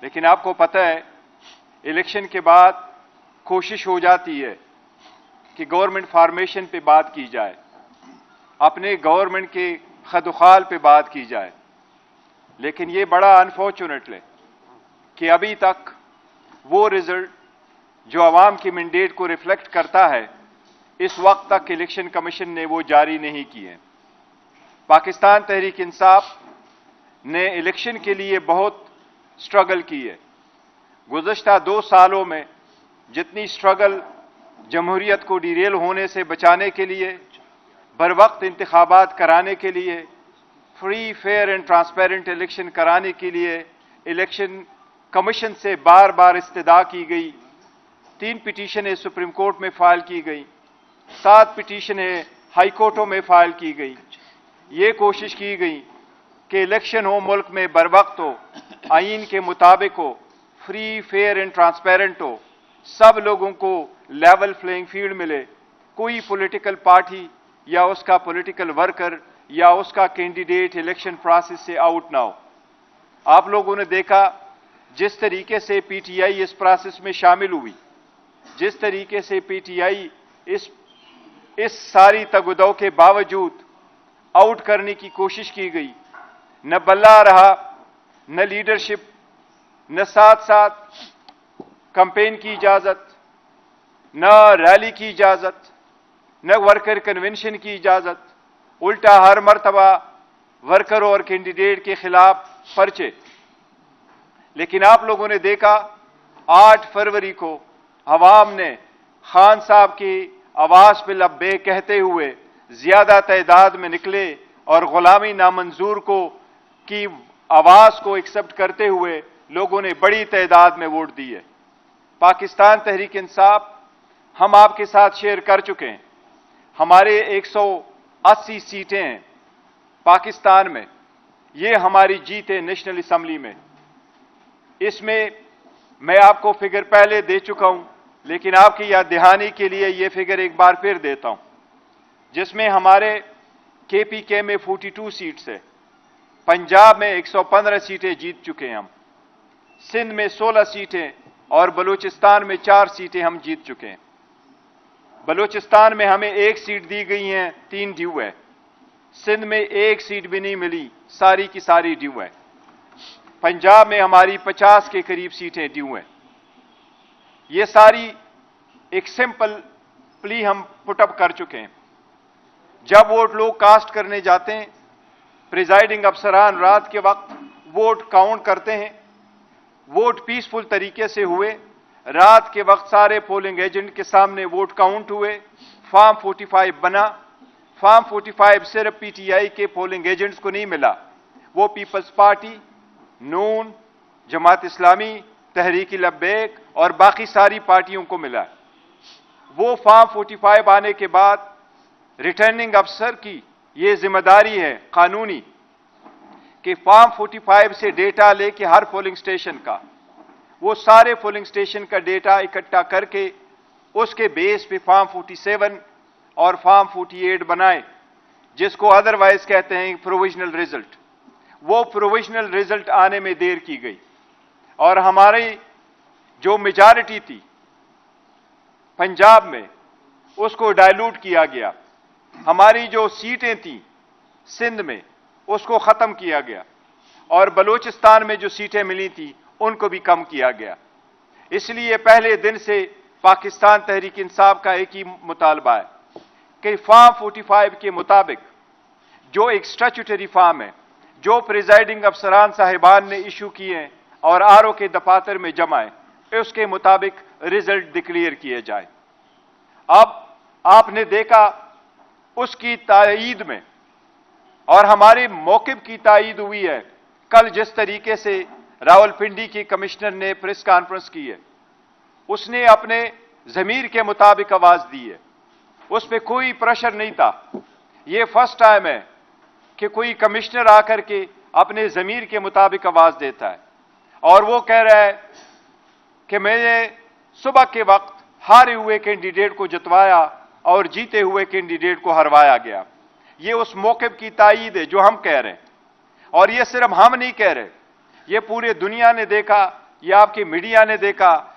لیکن آپ کو پتہ ہے الیکشن کے بعد کوشش ہو جاتی ہے کہ گورنمنٹ فارمیشن پہ بات کی جائے، اپنے گورنمنٹ کے خد و خال پہ بات کی جائے، لیکن یہ بڑا انفارچونیٹ ہے کہ ابھی تک وہ رزلٹ جو عوام کی مینڈیٹ کو ریفلیکٹ کرتا ہے اس وقت تک الیکشن کمیشن نے وہ جاری نہیں کیے۔ پاکستان تحریک انصاف نے الیکشن کے لیے بہت سٹرگل کی ہے۔ گزشتہ 2 سالوں میں جتنی سٹرگل جمہوریت کو ڈیریل ہونے سے بچانے کے لیے، بر وقت انتخابات کرانے کے لیے، free fair and transparent election کرانے کے لیے الیکشن کمیشن سے بار بار استدعا کی گئی۔ 3 پٹیشنیں سپریم کورٹ میں فائل کی گئی، 7 پٹیشنیں ہائی کورٹوں میں فائل کی گئی۔ یہ کوشش کی گئی کہ الیکشن ہو ملک میں بر وقت ہو، آئین کے مطابق ہو، فری فیئر اینڈ ٹرانسپیرنٹ ہو، سب لوگوں کو لیول پلینگ فیلڈ ملے، کوئی پولیٹیکل پارٹی یا اس کا پولیٹیکل ورکر یا اس کا کینڈیڈیٹ الیکشن پروسیس سے آؤٹ نہ ہو۔ آپ لوگوں نے دیکھا جس طریقے سے P T I us process میں شامل ہوئی، جس طریقے سے پی ٹی آئی اس ساری تگودو کے باوجود آؤٹ کرنے کی کوشش کی گئی، نہ بلہ رہا، نہ لیڈرشپ، نہ ساتھ ساتھ کمپین کی اجازت، نہ ریلی کی اجازت، نہ ورکر کنونشن کی اجازت، الٹا ہر مرتبہ ورکر اور کینڈیڈیٹ کے خلاف پرچے۔ لیکن آپ لوگوں نے دیکھا 8 فروری کو عوام نے خان صاحب کی آواز پہ لبیک کہتے ہوئے زیادہ تعداد میں نکلے اور غلامی نامنظور کی آواز کو ایکسپٹ کرتے ہوئے لوگوں نے بڑی تعداد میں ووٹ دیے۔ پاکستان تحریک انصاف ہم آپ کے ساتھ شیئر کر چکے ہیں، ہمارے 180 سیٹیں ہیں پاکستان میں، یہ ہماری جیت ہے نیشنل اسمبلی میں۔ اس میں میں آپ کو فگر پہلے دے چکا ہوں، لیکن آپ کی یاد دہانی کے لیے یہ فگر ایک بار پھر دیتا ہوں، جس میں ہمارے کے پی کے میں 42 سیٹس ہے، پنجاب میں 115 سیٹیں جیت چکے ہیں ہم، سندھ میں 16 سیٹیں اور بلوچستان میں 4 سیٹیں ہم جیت چکے ہیں۔ بلوچستان میں ہمیں 1 سیٹ دی گئی ہیں، 3 ڈیو ہے۔ سندھ میں 1 سیٹ بھی نہیں ملی، ساری کی ساری ڈیو ہے۔ پنجاب میں ہماری 50 کے قریب سیٹیں ڈیو ہیں۔ یہ ساری ایک سمپل پلی ہم پٹ اپ کر چکے ہیں۔ جب ووٹ لوگ کاسٹ کرنے جاتے ہیں، پریزائڈنگ افسران رات کے وقت ووٹ کاؤنٹ کرتے ہیں، ووٹ پیسفل طریقے سے ہوئے، رات کے وقت سارے پولنگ ایجنٹ کے سامنے ووٹ کاؤنٹ ہوئے، فارم 45 بنا۔ فارم 45 صرف پی ٹی آئی کے پولنگ ایجنٹس کو نہیں ملا، وہ پیپلز پارٹی، نون، جماعت اسلامی، تحریک لبیک اور باقی ساری پارٹیوں کو ملا۔ وہ فارم 45 آنے کے بعد ریٹرننگ افسر کی یہ ذمہ داری ہے قانونی کہ فارم 45 سے ڈیٹا لے کے ہر پولنگ سٹیشن کا، وہ سارے پولنگ سٹیشن کا ڈیٹا اکٹھا کر کے اس کے بیس پہ فارم 47 اور فارم 48 بنائے، جس کو ادروائز کہتے ہیں پروویژنل رزلٹ۔ وہ پروویژنل رزلٹ آنے میں دیر کی گئی اور ہماری جو میجارٹی تھی پنجاب میں اس کو ڈائلوٹ کیا گیا، ہماری جو سیٹیں تھیں سندھ میں اس کو ختم کیا گیا، اور بلوچستان میں جو سیٹیں ملی تھیں ان کو بھی کم کیا گیا۔ اس لیے پہلے دن سے پاکستان تحریک انصاف کا ایک ہی مطالبہ ہے کہ فارم 45 کے مطابق جو ایک سٹیچوٹری فارم ہے، جو پریزائڈنگ افسران صاحبان نے ایشو کیے ہیں اور آر او کے دفاتر میں جمع ہے، اس کے مطابق رزلٹ ڈکلیئر کیے جائے۔ اب آپ نے دیکھا اس کی تائید میں اور ہمارے موقف کی تائید ہوئی ہے۔ کل جس طریقے سے راولپنڈی کی کمشنر نے پریس کانفرنس کی ہے، اس نے اپنے ضمیر کے مطابق آواز دی ہے، اس پہ کوئی پریشر نہیں تھا۔ یہ فرسٹ ٹائم ہے کہ کوئی کمشنر آ کر کے اپنے ضمیر کے مطابق آواز دیتا ہے، اور وہ کہہ رہا ہے کہ میں نے صبح کے وقت ہارے ہوئے کینڈیڈیٹ کو جتوایا اور جیتے ہوئے کینڈیڈیٹ کو ہروایا گیا۔ یہ اس موقف کی تائید ہے جو ہم کہہ رہے ہیں، اور یہ صرف ہم نہیں کہہ رہے، یہ پورے دنیا نے دیکھا یہ آپ کی میڈیا نے دیکھا,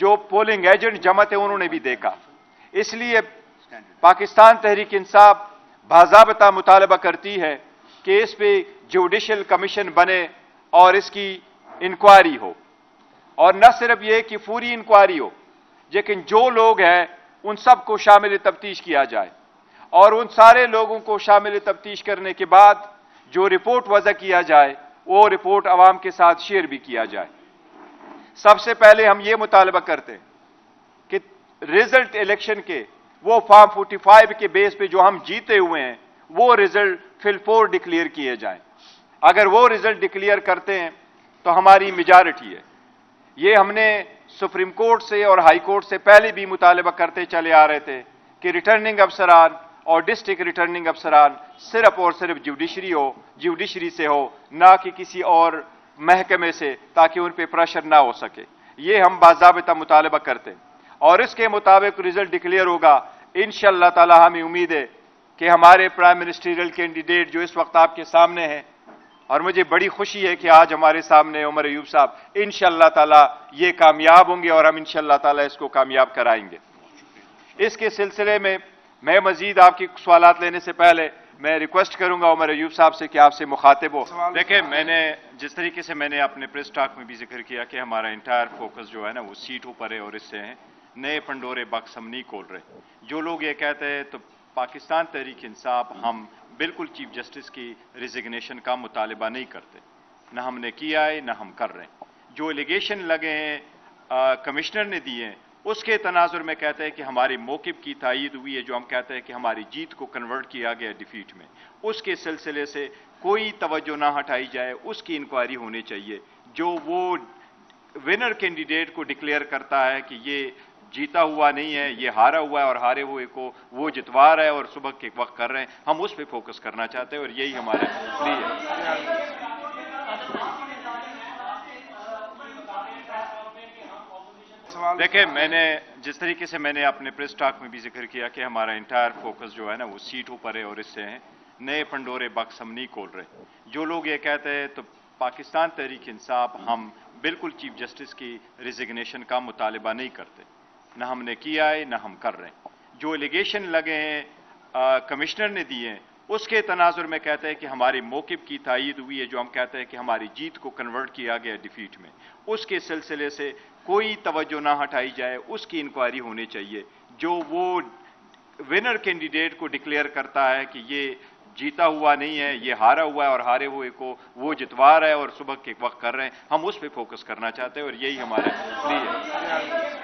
جو پولنگ ایجنٹ جمع تھے انہوں نے بھی دیکھا. اس لیے پاکستان تحریک انصاف باضابطہ مطالبہ کرتی ہے کہ اس پہ جوڈیشل کمیشن بنے اور اس کی انکوائری ہو, اور نہ صرف یہ کہ پوری انکوائری ہو لیکن جو لوگ ہیں ان سب کو شامل تفتیش کیا جائے, اور ان سارے لوگوں کو شامل تفتیش کرنے کے بعد جو رپورٹ وضع کیا جائے وہ رپورٹ عوام کے ساتھ شیئر بھی کیا جائے. سب سے پہلے ہم یہ مطالبہ کرتے ہیں کہ ریزلٹ الیکشن کے وہ فارم 45 کے بیس پہ جو ہم جیتے ہوئے ہیں وہ ریزلٹ فل 4 ڈکلیئر کیے جائیں. اگر وہ ریزلٹ ڈکلیئر کرتے ہیں تو ہماری میجارٹی ہے. یہ ہم نے سپریم کورٹ سے اور ہائی کورٹ سے پہلے بھی مطالبہ کرتے چلے آ رہے تھے کہ ریٹرننگ افسران اور ڈسٹرکٹ ریٹرننگ افسران صرف اور صرف جوڈیشری سے ہو, نہ کہ کسی اور محکمے سے, تاکہ ان پہ پریشر نہ ہو سکے. یہ ہم باضابطہ مطالبہ کرتے ہیں, اور اس کے مطابق رزلٹ ڈکلیئر ہوگا. انشاءاللہ تعالی ہمیں امید ہے کہ ہمارے پرائم منسٹریل کینڈیڈیٹ جو اس وقت آپ کے سامنے ہیں, اور مجھے بڑی خوشی ہے کہ آج ہمارے سامنے عمر ایوب صاحب, انشاءاللہ تعالی یہ کامیاب ہوں گے اور ہم انشاءاللہ تعالی اس کو کامیاب کرائیں گے. اس کے سلسلے میں میں مزید آپ کی سوالات لینے سے پہلے میں ریکویسٹ کروں گا عمر ایوب صاحب سے کہ آپ سے مخاطب ہو. دیکھیں, میں نے جس طریقے سے میں نے اپنے پریس ٹاک میں بھی ذکر کیا کہ ہمارا انٹائر فوکس جو ہے نا وہ سیٹوں پر ہے, اور اس سے ہیں نئے پنڈورے باکس ہم نہیں کھول رہے. جو لوگ یہ کہتے ہیں تو پاکستان تحریک انصاف ہم بالکل چیف جسٹس کی ریزگنیشن کا مطالبہ نہیں کرتے, نہ ہم نے کیا ہے نہ ہم کر رہے ہیں. جو الیگیشن لگے ہیں کمشنر نے دیے ہیں اس کے تناظر میں کہتے ہیں کہ ہمارے موقف کی تائید ہوئی ہے, جو ہم کہتے ہیں کہ ہماری جیت کو کنورٹ کیا گیا ڈیفیٹ میں. اس کے سلسلے سے کوئی توجہ نہ ہٹائی جائے, اس کی انکوائری ہونی چاہیے. جو وہ ونر کینڈیڈیٹ کو ڈکلیئر کرتا ہے کہ یہ جیتا ہوا نہیں ہے, یہ ہارا ہوا ہے, اور ہارے ہوئے کو وہ جتوا رہا ہے اور صبح کے وقت کر رہے ہیں, ہم اس پہ فوکس کرنا چاہتے ہیں, اور یہی ہمارے لیے ہے. دیکھیں, میں نے جس طریقے سے میں نے اپنے پریس ٹاک میں بھی ذکر کیا کہ ہمارا انٹائر فوکس جو ہے نا وہ سیٹوں پر ہے, اور اس سے ہیں نئے پنڈورے باکس ہم نہیں کھول رہے. جو لوگ یہ کہتے ہیں تو پاکستان تحریک انصاف ہم بالکل چیف جسٹس کی ریزگنیشن کا مطالبہ نہیں کرتے, نہ ہم نے کیا ہے نہ ہم کر رہے ہیں. جو الیگیشن لگے ہیں کمشنر نے دیے ہیں اس کے تناظر میں کہتے ہیں کہ ہمارے موقف کی تائید ہوئی ہے, جو ہم کہتے ہیں کہ ہماری جیت کو کنورٹ کیا گیا ڈیفیٹ میں. اس کے سلسلے سے کوئی توجہ نہ ہٹائی جائے, اس کی انکوائری ہونی چاہیے. جو وہ ونر کینڈیڈیٹ کو ڈکلیئر کرتا ہے کہ یہ جیتا ہوا نہیں ہے, یہ ہارا ہوا ہے, اور ہارے ہوئے کو وہ جتوا رہا ہے اور صبح کے وقت کر رہے ہیں, ہم اس پہ فوکس کرنا چاہتے ہیں, اور یہی ہمارے لیے ہے.